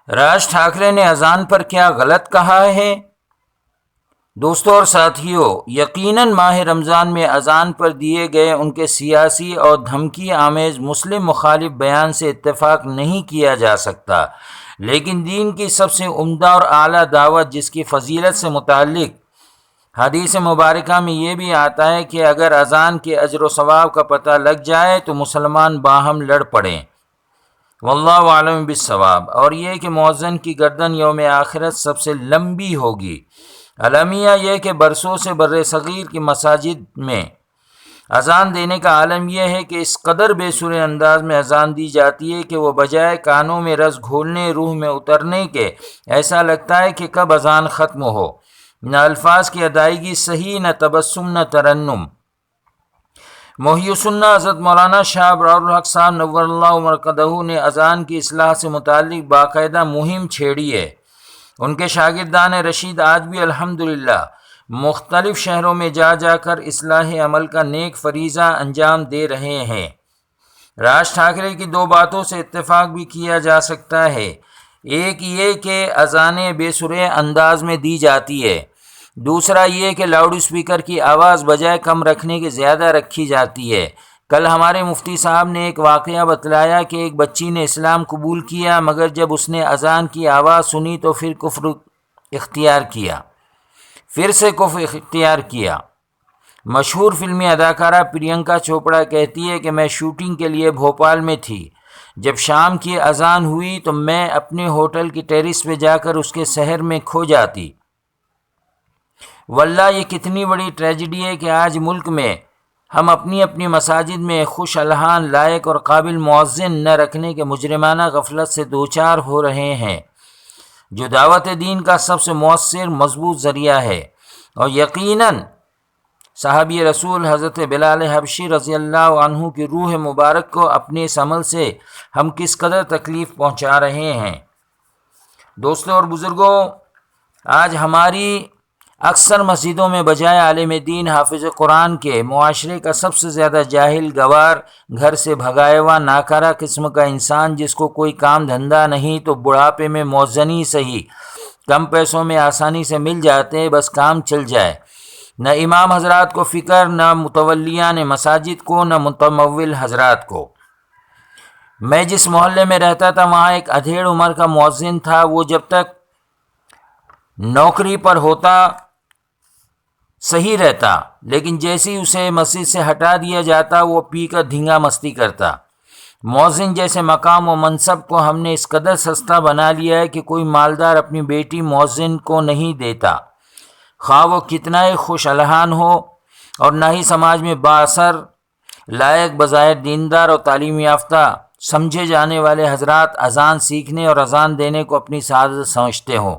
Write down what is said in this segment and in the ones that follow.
راج ٹھاکرے نے اذان پر کیا غلط کہا ہے؟ دوستوں اور ساتھیوں، یقیناً ماہ رمضان میں اذان پر دیے گئے ان کے سیاسی اور دھمکی آمیز مسلم مخالف بیان سے اتفاق نہیں کیا جا سکتا، لیکن دین کی سب سے عمدہ اور اعلیٰ دعوت جس کی فضیلت سے متعلق حدیث مبارکہ میں یہ بھی آتا ہے کہ اگر اذان کے اجر و ثواب کا پتہ لگ جائے تو مسلمان باہم لڑ پڑیں، واللہ عالم بالصواب، اور یہ کہ مؤذن کی گردن یوم آخرت سب سے لمبی ہوگی۔ المیہ یہ کہ برسوں سے بر صغیر کی مساجد میں اذان دینے کا عالم یہ ہے کہ اس قدر بے سر انداز میں اذان دی جاتی ہے کہ وہ بجائے کانوں میں رس گھولنے، روح میں اترنے کے، ایسا لگتا ہے کہ کب اذان ختم ہو۔ نہ الفاظ کی ادائیگی صحیح، نہ تبسم، نہ ترنم۔ محی السنہ حضرت مولانا شاہ ابرار الحق صاحب نور اللہ مرقدہ نے اذان کی اصلاح سے متعلق باقاعدہ مہم چھیڑی ہے۔ ان کے شاگردان رشید آج بھی الحمدللہ مختلف شہروں میں جا جا کر اصلاح عمل کا نیک فریضہ انجام دے رہے ہیں۔ راج ٹھاکرے کی دو باتوں سے اتفاق بھی کیا جا سکتا ہے، ایک یہ کہ اذانیں بے سرے انداز میں دی جاتی ہے، دوسرا یہ کہ لاؤڈ اسپیکر کی آواز بجائے کم رکھنے کے زیادہ رکھی جاتی ہے۔ کل ہمارے مفتی صاحب نے ایک واقعہ بتلایا کہ ایک بچی نے اسلام قبول کیا، مگر جب اس نے اذان کی آواز سنی تو پھر کفر اختیار کیا، پھر سے کفر اختیار کیا۔ مشہور فلمی اداکارہ پرینکا چوپڑا کہتی ہے کہ میں شوٹنگ کے لیے بھوپال میں تھی، جب شام کی اذان ہوئی تو میں اپنے ہوٹل کی ٹیرس پہ جا کر اس کے سحر میں کھو جاتی۔ واللہ یہ کتنی بڑی ٹریجڈی ہے کہ آج ملک میں ہم اپنی اپنی مساجد میں خوش الحان، لائق اور قابل مؤذن نہ رکھنے کے مجرمانہ غفلت سے دوچار ہو رہے ہیں، جو دعوت دین کا سب سے مؤثر مضبوط ذریعہ ہے۔ اور یقیناً صحابی رسول حضرت بلال حبشی رضی اللہ عنہ کی روح مبارک کو اپنے اس عمل سے ہم کس قدر تکلیف پہنچا رہے ہیں۔ دوستوں اور بزرگوں، آج ہماری اکثر مسجدوں میں بجائے عالم دین حافظ قرآن کے معاشرے کا سب سے زیادہ جاہل، گوار، گھر سے بھگایا ہوا، ناکارہ قسم کا انسان جس کو کوئی کام دھندا نہیں تو بڑھاپے میں مؤذنی صحیح کم پیسوں میں آسانی سے مل جاتے ہیں، بس کام چل جائے۔ نہ امام حضرات کو فکر، نہ متولیان مساجد کو، نہ متمول حضرات کو۔ میں جس محلے میں رہتا تھا وہاں ایک ادھیڑ عمر کا مؤذن تھا، وہ جب تک نوکری پر ہوتا صحیح رہتا، لیکن جیسے ہی اسے مسجد سے ہٹا دیا جاتا وہ پی کر دھینگا مستی کرتا۔ مؤذن جیسے مقام و منصب کو ہم نے اس قدر سستا بنا لیا ہے کہ کوئی مالدار اپنی بیٹی مؤذن کو نہیں دیتا، خواہ وہ کتنا ہی خوش الحان ہو، اور نہ ہی سماج میں با اثر، لائق، بظاہر دیندار اور تعلیم یافتہ سمجھے جانے والے حضرات اذان سیکھنے اور اذان دینے کو اپنی سعادت سمجھتے ہوں۔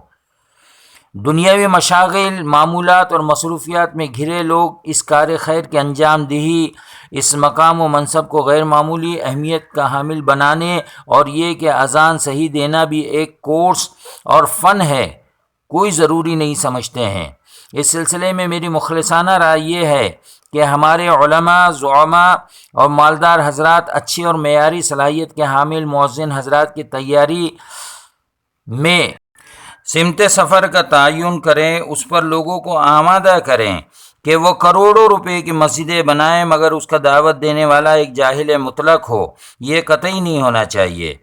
دنیاوی مشاغل، معمولات اور مصروفیات میں گھرے لوگ اس کار خیر کے انجام دہی، اس مقام و منصب کو غیر معمولی اہمیت کا حامل بنانے اور یہ کہ اذان صحیح دینا بھی ایک کورس اور فن ہے، کوئی ضروری نہیں سمجھتے ہیں۔ اس سلسلے میں میری مخلصانہ رائے یہ ہے کہ ہمارے علماء، زعماء اور مالدار حضرات اچھی اور معیاری صلاحیت کے حامل مؤذن حضرات کی تیاری میں سمت سفر کا تعین کریں، اس پر لوگوں کو آمادہ کریں کہ وہ کروڑوں روپے کی مسجدیں بنائیں مگر اس کا دعوت دینے والا ایک جاہل مطلق ہو، یہ قطعی نہیں ہونا چاہیے۔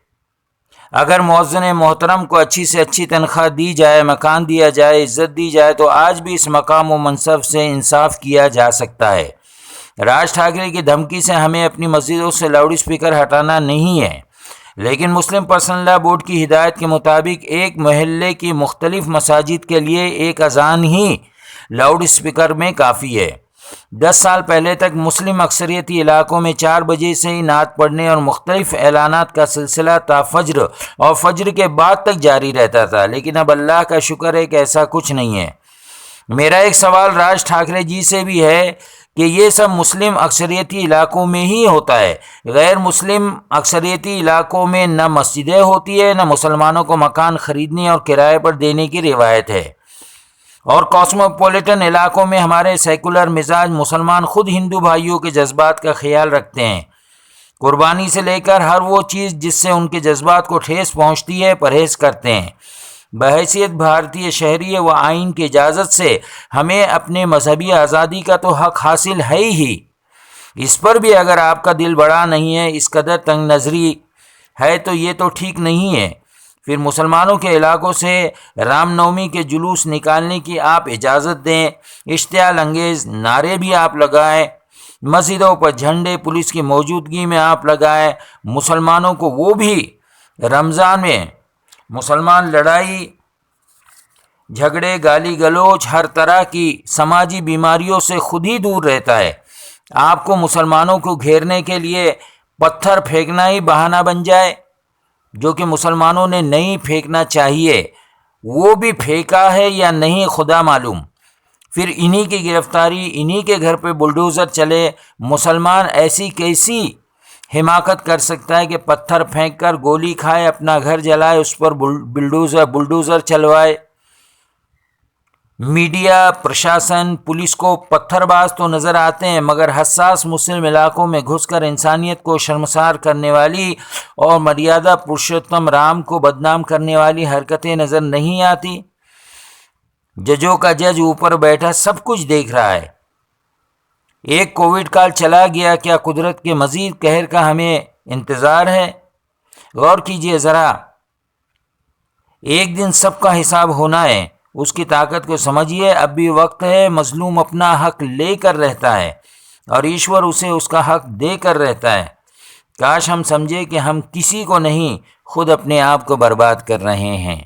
اگر مؤذن محترم کو اچھی سے اچھی تنخواہ دی جائے، مکان دیا جائے، عزت دی جائے تو آج بھی اس مقام و منصب سے انصاف کیا جا سکتا ہے۔ راج ٹھاکرے کی دھمکی سے ہمیں اپنی مسجدوں سے لاؤڈ اسپیکر ہٹانا نہیں ہے، لیکن مسلم پرسنل لا بورڈ کی ہدایت کے مطابق ایک محلے کی مختلف مساجد کے لیے ایک اذان ہی لاؤڈ اسپیکر میں کافی ہے۔ 10 سال پہلے تک مسلم اکثریتی علاقوں میں 4 بجے سے ہی نعت پڑھنے اور مختلف اعلانات کا سلسلہ تا فجر اور فجر کے بعد تک جاری رہتا تھا، لیکن اب اللہ کا شکر ہے کہ ایسا کچھ نہیں ہے۔ میرا ایک سوال راج ٹھاکرے جی سے بھی ہے کہ یہ سب مسلم اکثریتی علاقوں میں ہی ہوتا ہے، غیر مسلم اکثریتی علاقوں میں نہ مسجدیں ہوتی ہے، نہ مسلمانوں کو مکان خریدنے اور کرائے پر دینے کی روایت ہے، اور کاسموپولیٹن علاقوں میں ہمارے سیکولر مزاج مسلمان خود ہندو بھائیوں کے جذبات کا خیال رکھتے ہیں۔ قربانی سے لے کر ہر وہ چیز جس سے ان کے جذبات کو ٹھیس پہنچتی ہے پرہیز کرتے ہیں۔ بحیثیت بھارتی شہری و آئین کی اجازت سے ہمیں اپنے مذہبی آزادی کا تو حق حاصل ہے ہی، اس پر بھی اگر آپ کا دل بڑا نہیں ہے، اس قدر تنگ نظری ہے تو یہ تو ٹھیک نہیں ہے۔ پھر مسلمانوں کے علاقوں سے رام نومی کے جلوس نکالنے کی آپ اجازت دیں، اشتعال انگیز نعرے بھی آپ لگائیں، مسجدوں پر جھنڈے پولیس کی موجودگی میں آپ لگائیں، مسلمانوں کو وہ بھی رمضان میں مسلمان لڑائی جھگڑے گالی گلوچ ہر طرح کی سماجی بیماریوں سے خود ہی دور رہتا ہے، آپ کو مسلمانوں کو گھیرنے کے لیے پتھر پھینکنا ہی بہانہ بن جائے، جو کہ مسلمانوں نے نہیں پھینکنا چاہیے، وہ بھی پھینکا ہے یا نہیں خدا معلوم۔ پھر انہی کی گرفتاری، انہی کے گھر پہ بلڈوزر چلے، مسلمان ایسی کیسی حماقت کر سکتا ہے کہ پتھر پھینک کر گولی کھائے، اپنا گھر جلائے، اس پر بلڈوزر چلوائے۔ میڈیا، پرشاسن، پولیس کو پتھر باز تو نظر آتے ہیں، مگر حساس مسلم علاقوں میں گھس کر انسانیت کو شرمسار کرنے والی اور مریادہ پرشوتم رام کو بدنام کرنے والی حرکتیں نظر نہیں آتی۔ ججوں کا جج اوپر بیٹھا سب کچھ دیکھ رہا ہے۔ ایک کووڈ کال چلا گیا، کیا قدرت کے مزید قہر کا ہمیں انتظار ہے؟ غور کیجئے ذرا، ایک دن سب کا حساب ہونا ہے، اس کی طاقت کو سمجھیے۔ اب بھی وقت ہے، مظلوم اپنا حق لے کر رہتا ہے اور ایشور اسے اس کا حق دے کر رہتا ہے۔ کاش ہم سمجھے کہ ہم کسی کو نہیں، خود اپنے آپ کو برباد کر رہے ہیں۔